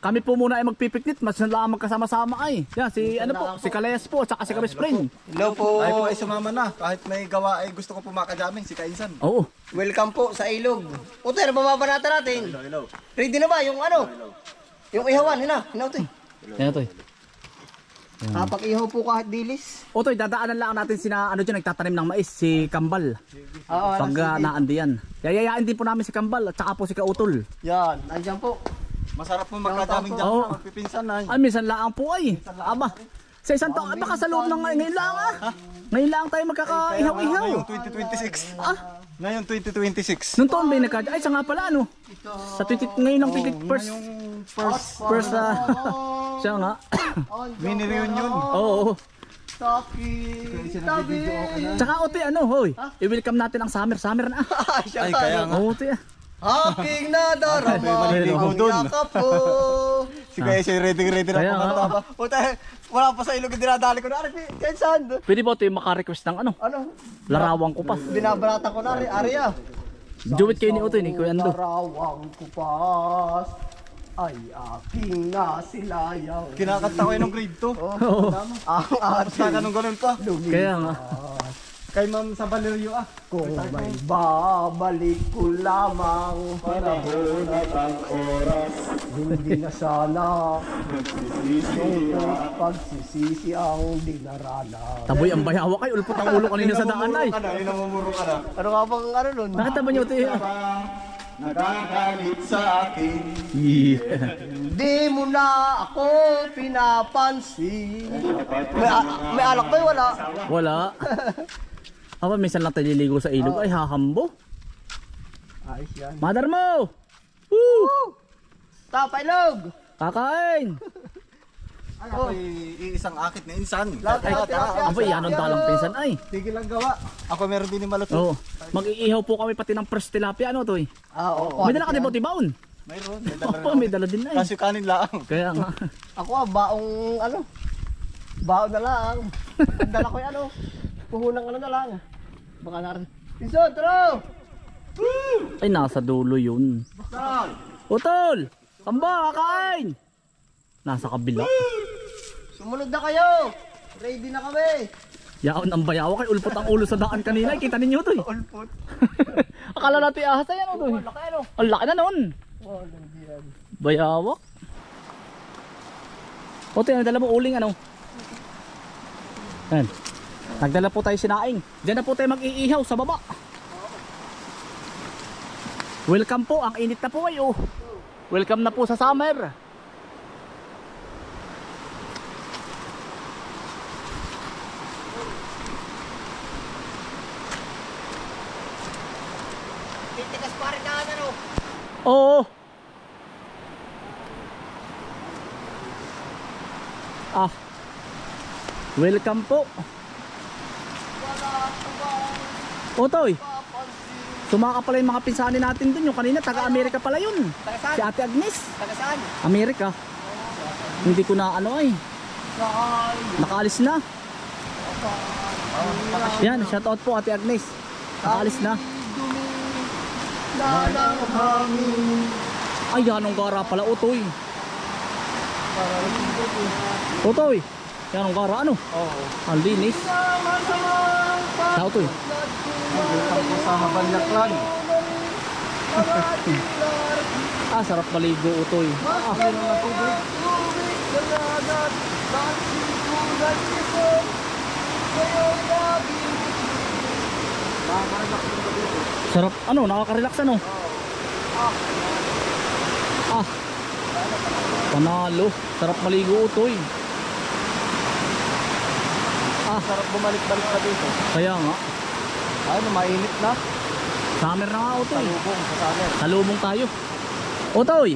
kami po muna ay magpipiknit, mas lang magkasama-sama ay. Yan, si ano po, si Kalayas po, at saka si Kabis Friend. Hello po. Ay po ay sumama na. Kahit may gawa ay gusto ko po makadaming si Kainsan. Oo. Welcome po sa ilog. Utoy, nababanata natin. Hello. Ready na ba yung ano? Yung ihawan, hina Utoy. Yan Utoy. Kapag-ihaw po kahit dilis. Utoy, dadaanan lang natin sina ano dyan, nagtatanim ng mais, si Kambal. Oo, Pag naandi yan. Yayayain din po namin si Kambal at saka po si Kautol. yan, nandiyan po. Masarap po magkadaming dyan. Oo. Magpipinsan na. Ay, minsan lang po ay. Aba, sa isang taon, baka sa loob ng ngayon lang ah. Ngayon lang tayo magkakaihaw-ihaw. Ngayong 2026. Ah, Ngayong 2026. nung taon ba yung nagka... Ay, sa nga pala ano. Sa ngayon ang first siya nga. Mini reunion. Oo. Taki, tabi. Tsaka Utoy, ano, hoy. I-welcome natin ang summer na. Ay, kaya nga. Oo, Utoy ah. Aking nadarama. maliligo dun. Yakap po. Si Kaya siya ready na Kaya nga. pumunta pa. Puta, wala pa sa ilog yung dinadali ko na. Kainsan. Pwede ba Utoy maka-request ng ano? Ano? Larawang ko pa. Binabalatan ko na rin, Arya. Duet kayo ni Utoy, ni Kuya Ando. Narawang kupas ay aking nasilayaw. Kinakanta ko yun ng grade 2. Oo. Ang Basta ating ganun pa. Kaya nga. Kay Ma'am sa Valerio ah. kung may babalik ko lamang panahon at ang oras, hindi na sana pagsisisi ang dinarana. Taboy ang bayawa kay ulpot ang ulo kanina sa daan ay. Yun namumuro ka na. Ano nga bang ano nun? Nakita ba niyo Utoy? Nagagalit sa akin. Yeah. Di mo na ako pinapansin. May alak ba? Wala. Wala. Aba, minsan lang tayo liligo sa ilog. Ay, hahambo. Ayos yan. Mother mo! Woo! Tapailog! Kakain! Ay, ako iisang akit na insan. Lahat, lahat, lahat. Aba, yan ang dalang pinsan ay. Sige lang gawa. Ako meron din yung maluto. Oo. Mag-iihaw po kami pati ng fresh tilapia. Ano to eh? Oo. May dala ka din ba tibaon? Mayroon. Opo, may dala din ay. Kasi kanin lang. Kaya nga. Ako baong ano? Baon na lang. Ang dala ko yung ano? Puhunang ano na lang. Baka narin. Pinson, tro! Ay, nasa dulo yun. Utol! Kamba, kakain! Nasa kabila. Sumunod na kayo! Ready na kami! Yaon ang bayawa kay ulpot ang ulo sa daan kanina. Ay, kita ninyo to eh. Ulpot. Akala natin ahas na yan o to eh. Laki ano? Ang laki na noon. Oh, nandiyan. Bayawak. Ote, nagdala mo uling ano? Yan. Nagdala po tayo sinaing. Diyan na po tayo mag-iihaw sa baba. Welcome po. Ang init na po ay oh. Welcome na po sa summer. Titikas pa rin na ano? Oo. Ah. Welcome po. Otoy. Sumaka pala yung mga pinsani natin dun. Yung kanina, taga-Amerika pala yun. Si Ate Agnes. Taga saan? Amerika. Hindi ko na ano ay. Nakaalis na. Yan, shout out po Ate Agnes. Nakaalis na. Ay, yanong gara pala, Utoy. Utoy. Yanong gara, ano? Oo. Ang linis. Sa Utoy. Welcome po sa Mabalaklan. Ah, sarap maligo, Utoy. Ah, sarap, ano, nakaka-relax ano? Ah, panalo. Sarap maligo, Utoy. Ah, Sarap bumalik-balik pa dito. kaya nga. Ay, mainit na. Summer na nga, Utoy. Talubong sa summer. Salubong tayo. Utoy,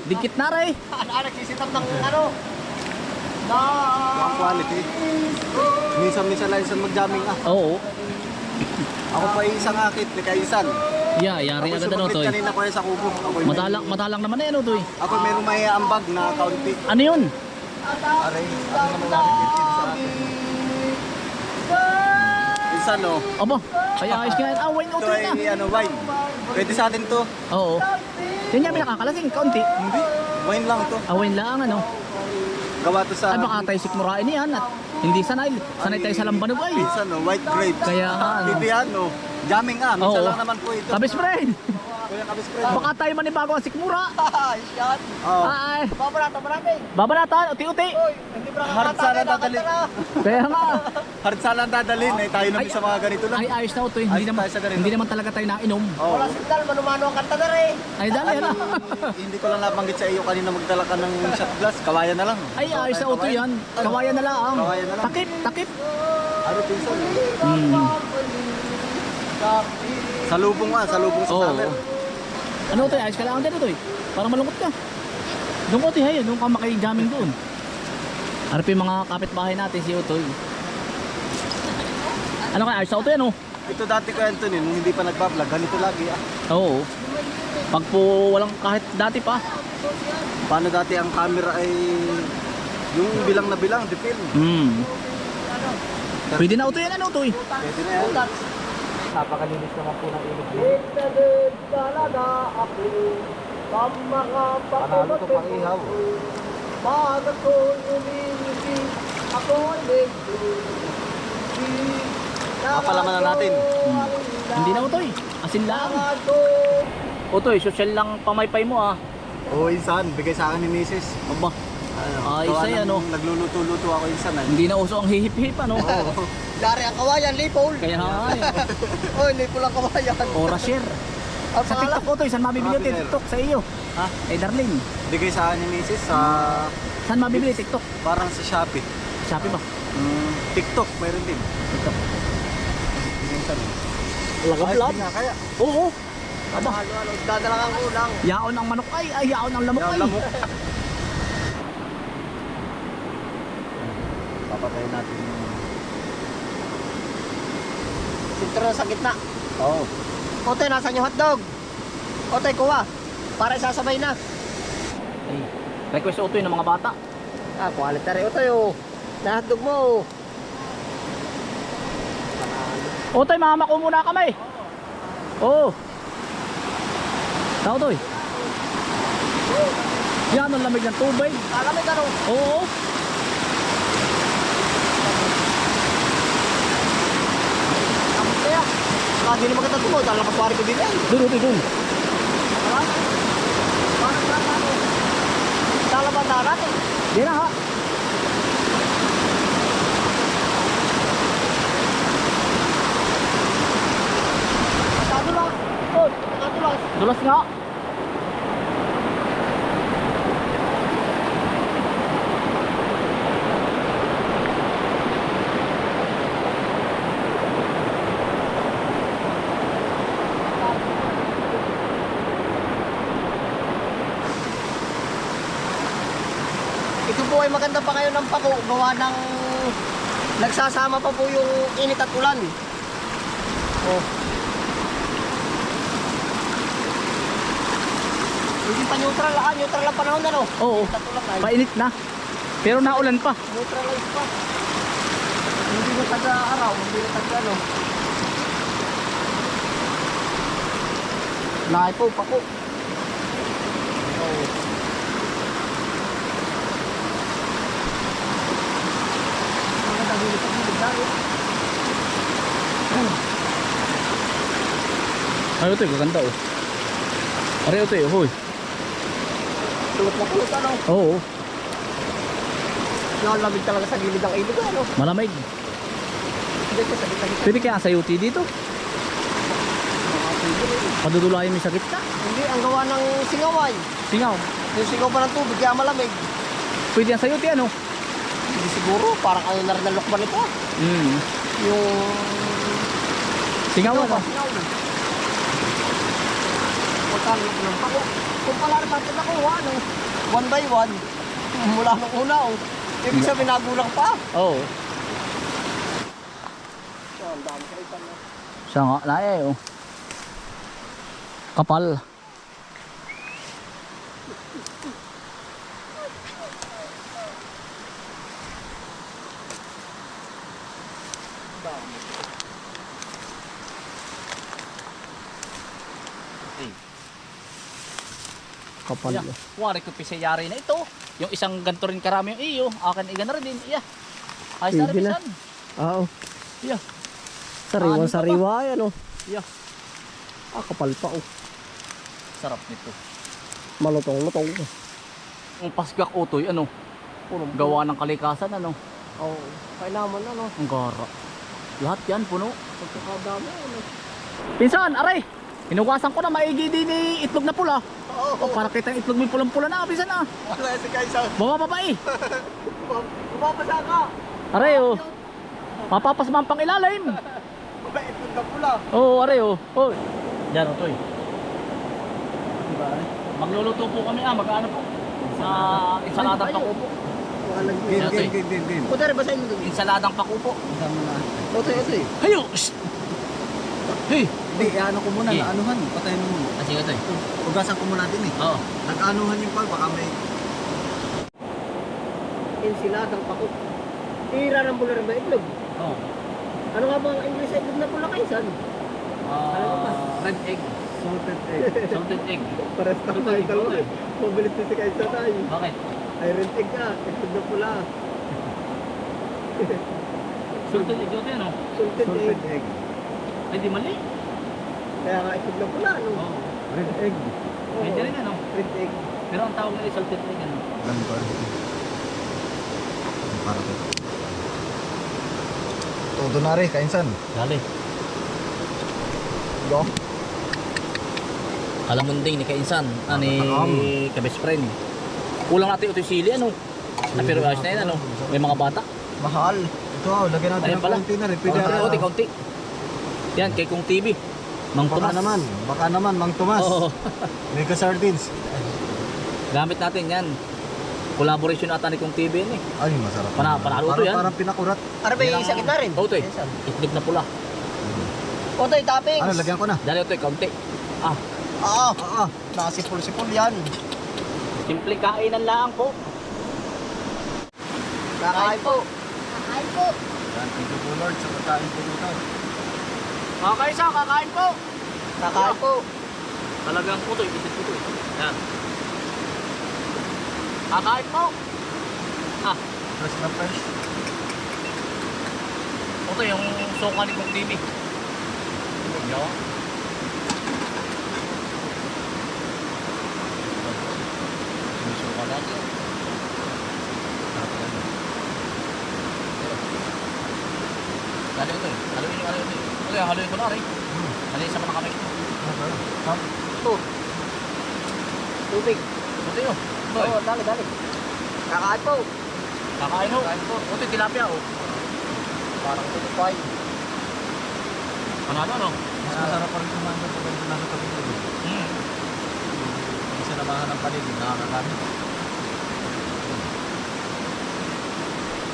dikit na rin. Nagsisitap ng ano? Ang quality. Minsan lang isang mag-jamming ah. Oo. Ako pa isang akit ni Kaisan. Yeah, yari agad ano, Utoy. Kanina ko yan sa kubo. Matalang naman eh, ano, Utoy. Ako meron may ambag na kaunti. Ano yun? Aray, ano naman namin dito sa akin. Isa no. Aba, kaya ayos nga yan. Ah, wine, Ito Utoy na. ay ano, wine. Pwede sa atin to. Oo. Yan niya, pinakakalasing, kaunti. Hindi. Wine lang to. Awin lang ano. Gawa to sa Ay baka tayo sikmurain yan at hindi sanay. Sanay tayo sa lambanog ay. minsan, no, white grapes. Kaya ano. Pipian, no. Jamming minsan Oo. lang naman po ito. Kabis friend. Kuya Kabis Fred. Baka tayo manibago ang sikmura. Shot. Oo. Ay. Babarata natin. Babanatan, uti-uti. Uy, hindi pa Hard sana dadalhin. Kaya nga. Hard sana ang dadalhin. Eh, tayo namin Ay, sa mga ganito lang. Ay ayos na utoy. Hindi Ayos naman tayo sa ganito. hindi naman talaga tayo nainom. Oo. Wala signal, manumano ang kanta na rin. Ay dali ano. Hindi ko lang nabanggit sa iyo kanina magdala ka ng shot glass. Kawayan na lang. Ay ayos na utoy yan. Kawayan na lang. Kawayan na lang. Takip, takip. Ano pinsan? Hmm. Salubong sa Oo. summer. Ano utoy? Ayos ka lang din utoy. Parang malungkot ka. Doon utoy hay, doon ka maki-jamming doon. Ano pa yung mga kapitbahay natin si Utoy? Ano kaya ayos na utoy ano? Ito dati ko Anthony, nung hindi pa nagpa-vlog, ganito lagi ah. Oo. Pag po walang kahit dati pa. Paano dati ang camera ay yung bilang na bilang, di film. Hmm. Pwede na utoy yan ano utoy? Pwede na yan. Napakalinis naman po ng ilog dito. Itadid talaga ako sa mga Panalo to pang ihaw. Pag ako'y umingiti, ako'y medyo Mapalaman na natin. Hindi na utoy. Asin lang. Utoy, social lang pamaypay mo ah. Oo, insan, bigay sa akin ni Mrs. Aba, Ayos gawa ay, ng ano? Nagluluto-luto ako insan ay. hindi na uso ang hihip-hip ano. Oo. Dari ang kawayan, lipol. Kaya nga eh. Oy, lipol ang kawayan. Ora share. Ang Sa pangalan, TikTok utoy, saan mabibili yung Mabibili. TikTok sa iyo? Ha? Eh Darlene, Bigay sa akin ni Mrs. sa saan mabibili TikTok? parang sa Shopee. Shopee ba? TikTok, mayroon din. TikTok. Minsan. Lagab-lab. Ayos din nga kaya. Oo. Aba, halo-halo, dadala kang ulang. yaon ang manok ay yaon ang lamok Yung ay. lamok. Papatayin natin yung... Sintro sa gitna. Oo. Ote, nasan yung hotdog? Ote, kuha. Para isasabay na. Ay, request utoy ng mga bata. Ah, quality rin. Ote, oh. Na hotdog mo. Utoy, mama ko muna kami. Oo. Tao utoy. Yan ang lamig ng tubig. Alamig ano? Oo. Amot kaya. Lagi naman kita tumo. Dahil napaswari ko din eh. Dun, utoy, dun. Diba? Paano? Lalaban na natin. Di na ha. Masyado lang. Oh, masyado lang. Dulas nga. Ito po ay maganda pa kayo ng pako. Gawa ng... Nagsasama pa po yung init at ulan. Oh. Hindi pa neutral ah. Neutral ang panahon ano. Oo. Init at ulan ay. Painit na. Pero naulan pa. Neutralize pa. Hindi na taga-araw. Hindi na taga-ano. Nahay po, pako. Oh. Mga dahil-dahil dahil. Ay utoy, gaganda oh. Are utoy, hoy. Tulot na tulot ano. Oo. Nalamig talaga sa gilid ng ilog ano. Malamig. Hindi ko sa gitna-gitna. Pwede kaya sa UT dito. Padudulayin mo sa gitna. Hindi, ang gawa ng singaway. Singaw. Yung singaw pa ng tubig, kaya malamig. Pwede yan sa UT ano? Hindi siguro, parang ano na rin ang lokban ito. Hmm. Yung... Singaw Singaw ano? ba? Singaw. Magkano ko ng pako. Kung pala rin natin nakuha, ano, 1 by 1, mula nung una, oh. Ibig sabihin, nagulang pa. Oo. So, ang dami sa ipan, no? Siya nga na eh oh. Kapal. Kapal. Yeah. Wari ko pisayari na ito. Yung isang ganto rin karami yung iyo. Akin igana rin din. Yeah. Ayos na rin Pwede na. pisan. Oo. Yeah. Sariwan Ano ka sariwa yan oh. Yeah. Kapal pa oh. Sarap nito. Malutong-lutong. Ang pasgak utoy, ano? Gawa ng kalikasan, ano? Oo. Kailangan ano. Ang gara. Lahat yan, puno. Pagkakadami ano. Pinsan, aray! Hinugasan ko na maigi din ni itlog na pula. Oo. O, para kitang itlog mo pulang-pula na, pinsan na. Wala si Kaisan. Bumababa eh. Bumabasa ka. Aray, oh. Mapapasman pang ilalim. Mabait mo ka pula. Oo, aray, oh. Oh. Diyan, utoy. Diba, aray? Magluluto po kami, mag-ano po? Sa insaladang pakupo. Game. O tara, basahin mo doon. Insaladang pakupo. Otoy. Hayo! Shh! Hey! Hindi, ano ko muna, Okay. naanuhan. Patayin mo muna. Ah, sige, utoy. Ugasan ko muna din eh. Oo. Nag-anuhan yung pag, baka may... Ensiladang pakot. Tira ng pula rin ba itlog? Oo. Ano nga ba ang English sa itlog na pula kayo san? Alam mo ba? Red egg. Salted egg. Salted egg. Pares na Ano tayo tayo? dalawa eh. Mabilis din si Kaisa tayo. Bakit? Iron egg ka, itlog na pula. Salted egg yun, ano? Salted egg. Salted egg. Ay, di mali. Kaya nga itlog na pula, no? Oo. Red egg. Oo. Pwede rin, ano? Red egg. Pero ang tawag nila ay salted egg, ano? Ganito. Para ko. Todo na rin, Kainsan. Dali. Go. Kalamunding ni Kainsan, Takam. ka-best friend. Kulang natin ito yung sili, ano? Na pero ayos na yun, ano? May mga bata. Mahal. Ito, lagyan natin Ayun ng pala. konti na rin. Pwede Kaunti, kaunti. Yan, kay Kung TV. Mang Tomas. Baka naman, Mang Tomas. Oo. Mega sardines. Gamit natin yan. Collaboration ata ni Kung TV yan eh. Ay, masarap. Panalo to yan. Parang pinakurat. Ano ba yung sakit na rin? Otoy, itlog na pula. Otoy, toppings. Ano, lagyan ko na. Dali Otoy, kaunti. Ah, Oo. Nakasipul-sipul yan. simple kainan lang po. Kakain po. Kakain po. Yan, thank you po Lord sa pagkain po dito. Mga kaisa, kakain po. Kakain po. Talagang putoy, bisit putoy. Yan. Kakain po. Ah, Fresh na fresh. putoy, yung suka ni Kung TV. Yo. Yung suka natin. Dali ito eh. Haluin yung haluin ito eh. Ito yung haluin ko na rin. Haluin sa mga kamay. Ito. Tubig. Ito yun. Ito Oo, eh. dali. Kakain po. Kakain ho. Ito yung tilapia oh. Parang tulupay. Panalo no? Mas masarap pa rin kumain ng pagkain nasa tabi ko. Hindi siya namahan ng paligid, nakakakain.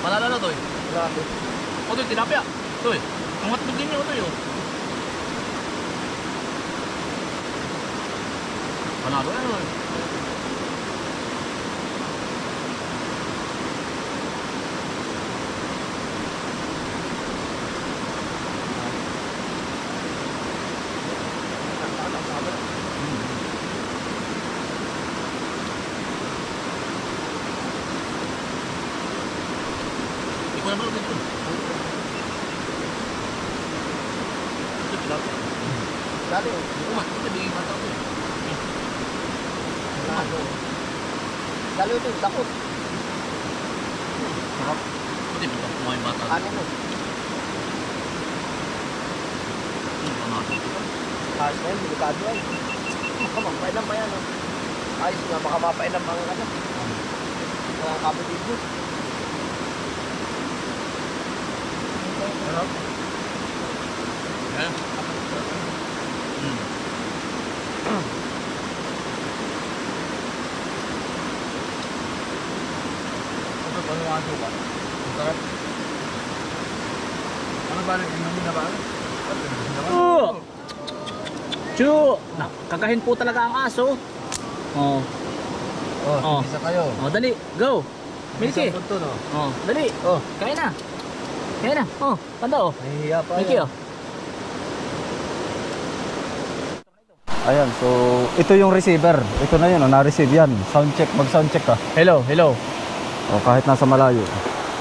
Panalo na to eh. Grabe. Ito yung tilapia. Ito eh. Ang hotdog din yun ito yun. Panalo na ito eh. Ikaw na ba ulit ito? Ito tilapia. Dali. Umat, ito bigay bata ko eh. Dali ito, takot. Sarap. Ito bigay kumain bata. Ano mo? Panalo. Ayos na yun, delikado yan. Baka mapailam pa yan. Ayos nga, baka mapailam ang ano. Mga kapatid mo. Ayan. Ito, panunado ka. Masarap. Ano ba rin? Inumin na ba? Oh! Chu! Kakahin po talaga ang aso. Oh. Oh, isa kayo. Oh, dali. Go. Milky. Isang punto, no? Oh, dali. Oh, Kain na. Kain na. Oh, panda oh. nahihiya pa Milky yan. oh. Ayan, so ito yung receiver. Ito na yun, na-receive yan. Sound check, mag-sound check ka. Hello, hello. O kahit nasa malayo.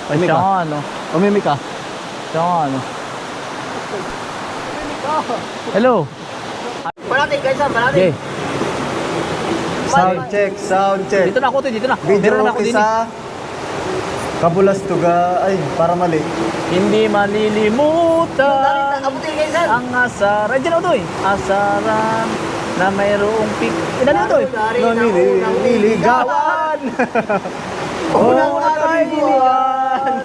Ay, Umimik siya ka. nga, ano. Umimik ka. Siya nga, ano. Hello. Parating guys, parating. Okay. Sound check, sound check. Dito na ako, dito na. Video Meron na ako okay din. sa Kabulastuga. Ay, para mali. Hindi malilimutan Abutin guys, sir. ang asar. Ay, dyan ako to eh. Asaran na mayroong pik. Dali na to eh. Niligawan. Unang kaibigan.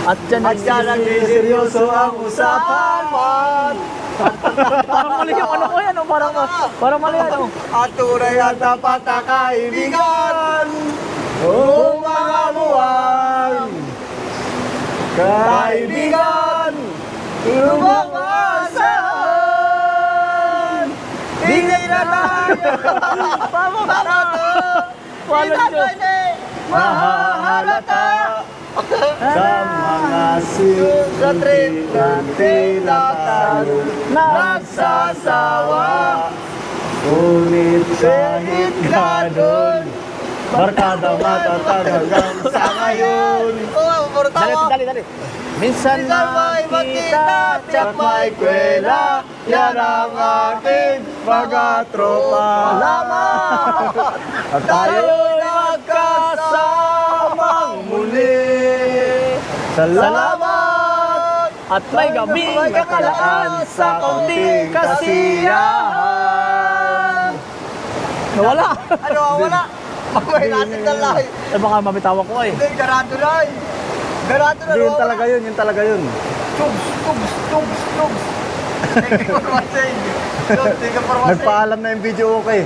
At dyan At yan ang seryoso ang usapan. parang mali yung ano ko yan. Oh. Parang mali yan. Oh. At tunay at tapat na kaibigan. O mga buwan. Kaibigan. Lumakasan. Bigay na tayo. Walang Diyos. Mahahalata sa mga sintinante na tayo nagsasawa. Ngunit kahit ganun, barkada matatag hanggang sa ngayon. Dali. Minsan makita, Tsak may kwela, yan ang aking mga tropa. Salamat! At tayo'y nagkasamang muli. Salamat! at may gabing nakalaan sa kaunting kasiyahan. Nawala. Ano, wala? Mamay natin na lang. Eh baka mamitawa ko eh. Hindi, garado na eh. Garado na. Yun talaga yun, yun talaga yun. Tugs. Thank you for watching. Thank you for watching. Nagpaalam na yung video okay.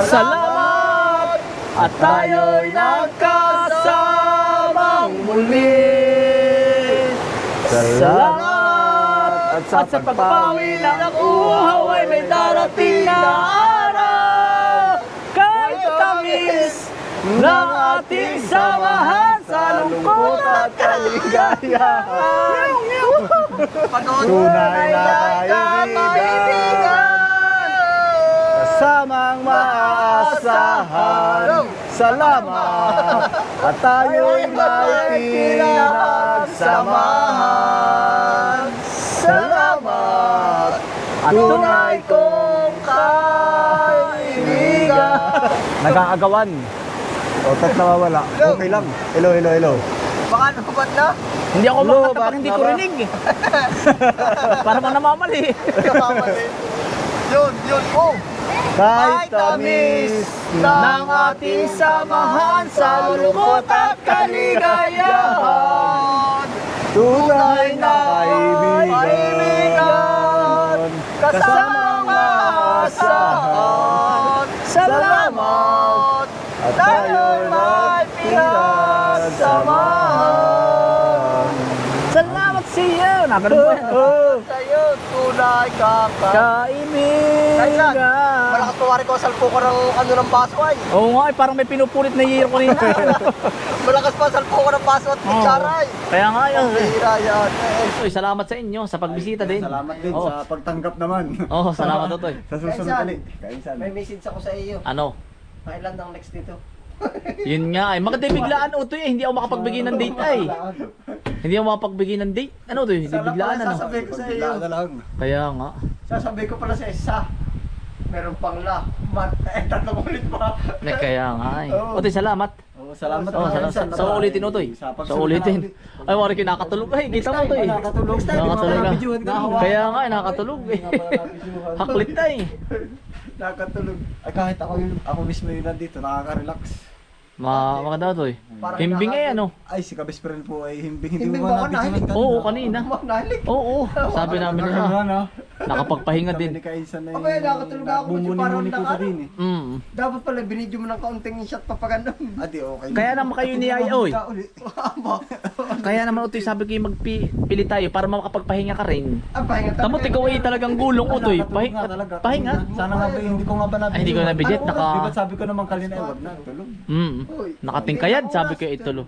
Salamat! At tayo'y nagkasamang muli. Salamat! At sa pagpapawi ng uhaw ay may darating na araw. Kahit tamis ng ating samahan sa lungkot at kaligayahan. Tunay na kaibigan. Kasamang maaasahan. Salamat. At tayo'y may pinagsamahan. Salamat. At tunay kong kaibigan. Nag-aagawan. O, tat nawawala. Okay lang. Hello. Baka naman na. Hindi ako Hello, makanta pag hindi ko bakit rinig. Para bang namamali. Kamamali. Yun. Oh. Kahit tamis Ng ating samahan sa lungkot at kaligayahan. tunay na kaibigan. Kasamang aasahan. Salamat. At tayo'y may pinagsamahan. Salamat sa iyo. Nakaganon po yan. Sa'yo, tunay Kaibigan. Malakas pawari ko, salpo ko ng ano ng baso ay. Oo nga, parang may pinupulit na year ko nina. Malakas pa, salpo ko ng baso at kutsara ay. Kaya nga yan. Hira yan. Uy, salamat sa inyo sa pagbisita din. Salamat din Oo. sa pagtanggap naman. Oo, salamat Totoy. Sa susunod Kainsan. ulit. Kainsan. May message ako sa iyo. Ano? Kailan ang next dito? Yun nga ay maganda biglaan Utoy eh. Hindi ako makapagbigay ng date ay. Hindi ako makapagbigay ng date. Ano to? Hindi biglaan ano. Sasabihin ko sa iyo. Bigla na lang. Kaya nga. Sasabihin ko pala sa isa. Meron pang tatlong ulit pa. Kaya nga ay. Oo. Utoy, salamat. Oh, salamat. Oh, salamat. Sa ulitin Utoy. Sa ulitin. Ay, wari kinakatulog ay. Kita mo Utoy. Nakatulog. Nakatulog na. Videohan ka. Kaya nga ay nakatulog eh. Haklit na eh. Nakatulog. Ay kahit ako mismo yun nandito, nakaka-relax. Maganda Utoy. Himbing eh ano. Ay, si Kabis Pren po ay himbing. Hindi Himbing mo ba ba ako nabidyohan nahilig? Oo, kanina. Nalik. Oo, sabi namin na. Ano? Nakapagpahinga Sabi din. ni Kainsan na Abay, nakatulog ako, bumuni-muni po sa din eh. Dapat pala binidyo mo ng kaunting shot pa pa ganun. Adi, okay. Kaya naman kayo ni Ay, oy. Aba. Kaya naman Utoy, sabi ko yung magpili tayo para makapagpahinga ka rin. Ang pahinga Tamo ikaw ay talagang gulong Utoy. Pahinga. Sana nga ba, hindi ko nga ba nabidyo. Ay, hindi ko nabidyo, Ano, naka- di ba't sabi ko naman kanina, ay wag na, tulog. Nakatingkayad, sabi ko itulo.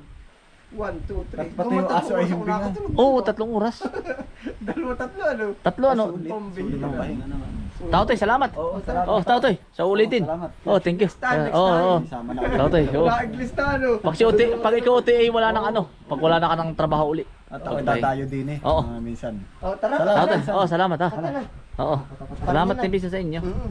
1, 2, 3. Pati yung aso ay himbing na. Oo, 3 oras. Dalawa, tatlo ano? Tatlo ano? Sulit ang pahinga naman. Tautoy, salamat. Oo, salamat. Oh, Tautoy, sa ulitin. Salamat. Oh, thank you. Next time. Sama na ulit. Tautoy, oh. Nakaglista ano. Pag ikaw OTA, wala nang ano. Pag wala na ka ng trabaho uli. At ako dadayo din eh. Oo. Minsan. Oh, tara. Salamat. Tautoy, oh, salamat ha. Tara. Oo. Salamat din bisa sa inyo. Mm.